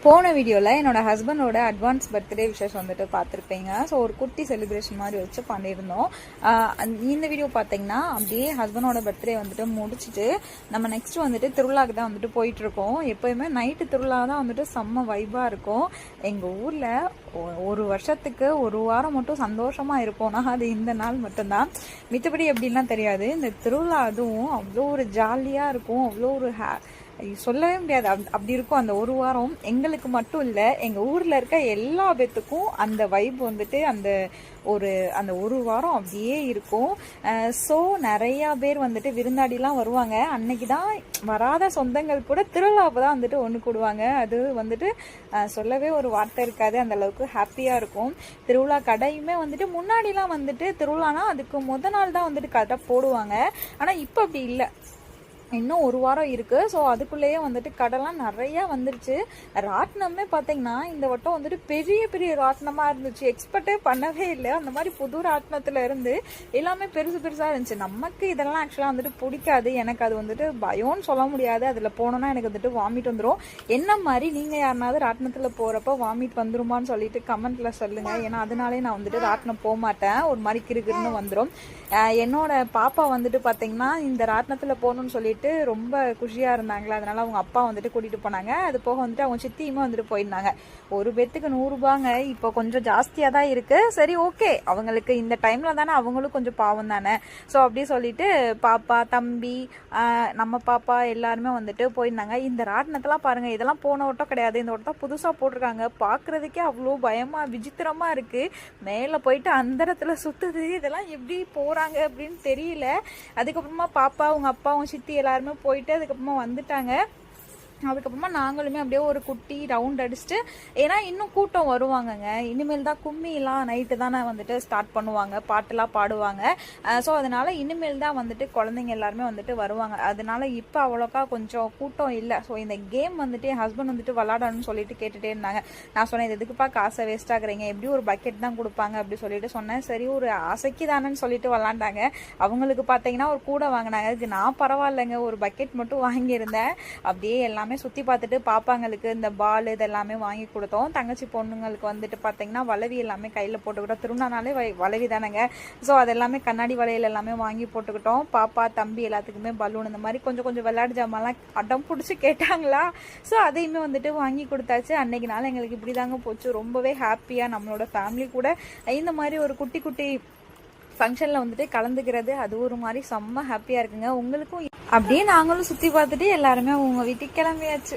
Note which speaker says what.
Speaker 1: போன வீடியோவில் என்னோட ஹஸ்பண்டோட அட்வான்ஸ் பர்த்டே விஷஸ் வந்துட்டு பார்த்துருப்பீங்க. ஸோ ஒரு குட்டி செலிப்ரேஷன் மாதிரி வச்சு பண்ணியிருந்தோம். இந்த வீடியோ பார்த்தீங்கன்னா அப்படியே ஹஸ்பண்டோட பர்த்டே வந்துட்டு முடிச்சுட்டு நம்ம நெக்ஸ்ட் வந்துட்டு திருவிழாக்கு தான் வந்துட்டு போயிட்டுருக்கோம். எப்போயுமே நைட்டு திருவிழா தான் வந்துட்டு செம்ம வைபாக இருக்கும். எங்கள் ஊரில் ஒரு வருஷத்துக்கு ஒரு வாரம் மட்டும் சந்தோஷமாக இருப்போம்னா அது இந்த நாள் மட்டும்தான். மித்தபடி எப்படின்லாம் தெரியாது. இந்த திருவிழா அதுவும் அவ்வளோ ஒரு ஜாலியாக இருக்கும். அவ்வளோ ஒரு சொல்லவே முடியாது. அப்படி இருக்கும் அந்த ஒரு வாரம். எங்களுக்கு மட்டும் இல்லை, எங்கள் ஊரில் இருக்க எல்லா பேத்துக்கும் அந்த வைப் வந்துட்டு அந்த ஒரு வாரம் அப்படியே இருக்கும். ஸோ நிறையா பேர் வந்துட்டு விருந்தாடிலாம் வருவாங்க. அன்னைக்கு தான் வராத சொந்தங்கள் கூட திருவிழாவை தான் வந்துட்டு ஒன்று கூடுவாங்க. அது வந்துட்டு சொல்லவே ஒரு வார்த்தை இருக்காது, அந்த அளவுக்கு ஹாப்பியாக இருக்கும். திருவிழா கடையுமே வந்துட்டு முன்னாடிலாம் வந்துட்டு திருவிழானா அதுக்கு நாள் தான் வந்துட்டு கடை போடுவாங்க. ஆனால் இப்போ அப்படி இல்லை, இன்னும் ஒரு வாரம் இருக்குது. ஸோ அதுக்குள்ளேயே வந்துட்டு கடைலாம் நிறையா வந்துருச்சு. ராட்டினமே பார்த்தீங்கன்னா இந்த வட்டம் வந்துட்டு பெரிய பெரிய ராட்டினமாக இருந்துச்சு. எக்ஸ்பெக்டே பண்ணவே இல்லை. அந்த மாதிரி புது ராட்டினத்தில் இருந்து எல்லாமே பெருசு பெருசாக இருந்துச்சு. நமக்கு இதெல்லாம் ஆக்சுவலாக வந்துட்டு பிடிக்காது. எனக்கு அது வந்துட்டு பயம்னு சொல்ல முடியாது. அதில் போனோன்னா எனக்கு வந்துட்டு வாமிட் வந்துடும். என்ன மாதிரி நீங்கள் யாருனாவது ராட்டினத்தில் போகிறப்ப வாமிட் வந்துருமான்னு சொல்லிட்டு கமெண்ட்டில் சொல்லுங்கள். ஏன்னா அதனாலே நான் வந்துட்டு ராட்டினம் போக மாட்டேன். ஒரு மாதிரி கிறுகிறுன்னு வந்துடும். என்னோட பாப்பா வந்துட்டு பார்த்தீங்கன்னா இந்த ராட்டினத்தில் போகணுன்னு சொல்லிட்டு ரொம்ப குஷியாக இருந்தாங்களா, அதனால அவங்க அப்பா வந்துட்டு கூட்டிகிட்டு போனாங்க. அது போக வந்துட்டு அவங்க சித்தியுமே வந்துட்டு போயிருந்தாங்க. ஒரு பேத்துக்கு 100 ரூபாங்க. இப்போ கொஞ்சம் ஜாஸ்தியாக தான் இருக்குது. சரி, ஓகே, அவங்களுக்கு இந்த டைமில் தானே, அவங்களும் கொஞ்சம் பாவம் தானே. ஸோ அப்படி சொல்லிட்டு பாப்பா, தம்பி, நம்ம பாப்பா எல்லாருமே வந்துட்டு போயிருந்தாங்க. இந்த ராட்டினத்தெல்லாம் பாருங்கள், இதெல்லாம் போன வட்டம் கிடையாது. இந்த வட்டம் புதுசாக போட்டிருக்காங்க. பார்க்குறதுக்கே அவ்வளோ பயமாக விசித்திரமாக இருக்குது. மேலே போயிட்டு அந்த இடத்துல சுற்றுது. இதெல்லாம் எப்படி போகிறாங்க அப்படின்னு தெரியல. அதுக்கப்புறமா பாப்பா, அவங்க அப்பா, அவங்க சித்தி எல்லாருமே போயிட்டு அதுக்கப்புறமா வந்துட்டாங்க. அதுக்கப்புறமா நாங்களுமே அப்படியே ஒரு குட்டி ரவுண்ட் அடிச்சுட்டு, ஏன்னா இன்னும் கூட்டம் வருவாங்கங்க. இனிமேல் தான் கும்மிலாம் நைட்டு தானே வந்துட்டு ஸ்டார்ட் பண்ணுவாங்க, பாட்டெல்லாம் பாடுவாங்க. ஸோ அதனால் இனிமேல் தான் வந்துட்டு குழந்தைங்க எல்லாருமே வந்துட்டு வருவாங்க. அதனால இப்போ அவ்வளோக்கா கொஞ்சம் கூட்டம் இல்லை. ஸோ இந்த கேம் வந்துட்டு என் ஹஸ்பண்ட் வந்துட்டு விளாடணும்னு சொல்லிட்டு கேட்டுகிட்டே இருந்தாங்க. நான் சொன்னேன், இது எதுக்குப்பா காசை வேஸ்ட் ஆகுறீங்க, எப்படி ஒரு பக்கெட் தான் கொடுப்பாங்க அப்படி சொல்லிட்டு சொன்னேன். சரி, ஒரு ஆசைக்கு தானேன்னு சொல்லிட்டு விளாண்டாங்க. அவங்களுக்கு பார்த்தீங்கன்னா ஒரு கூட வாங்கினாங்க. அதுக்கு நான் பரவாயில்லைங்க, ஒரு பக்கெட் மட்டும் வாங்கியிருந்தேன். அப்படியே எல்லாமே சுற்றி பார்த்துட்டு பாப்பாங்களுக்கு இந்த பால் இதெல்லாமே வாங்கி கொடுத்தோம். தங்கச்சி பொண்ணுங்களுக்கு வந்துட்டு பார்த்தீங்கன்னா வளவி எல்லாமே கையில் போட்டுக்கிட்டோம். திருநானாலே வளவி தானேங்க. ஸோ அதெல்லாமே கண்ணாடி வளையல் எல்லாமே வாங்கி போட்டுக்கிட்டோம். பாப்பா, தம்பி எல்லாத்துக்குமே பலூன் இந்த மாதிரி கொஞ்சம் கொஞ்சம் விளையாட்டு ஜாமான்லாம் அடம் பிடிச்சி கேட்டாங்களா. ஸோ அதையுமே வந்துட்டு வாங்கி கொடுத்தாச்சு. அன்னைக்கு நாள் எங்களுக்கு இப்படி தாங்க போச்சு. ரொம்பவே ஹாப்பியாக நம்மளோட ஃபேமிலி கூட இந்த மாதிரி ஒரு குட்டி குட்டி ஃபங்க்ஷனில் வந்துட்டு கலந்துக்கிறது அது ஒரு மாதிரி செம்ம ஹாப்பியாக இருக்குங்க. உங்களுக்கும் அப்படியே நாங்களும் சுற்றி பார்த்துட்டு எல்லாருமே உங்கள் வீட்டுக்கு கிளம்பியாச்சு.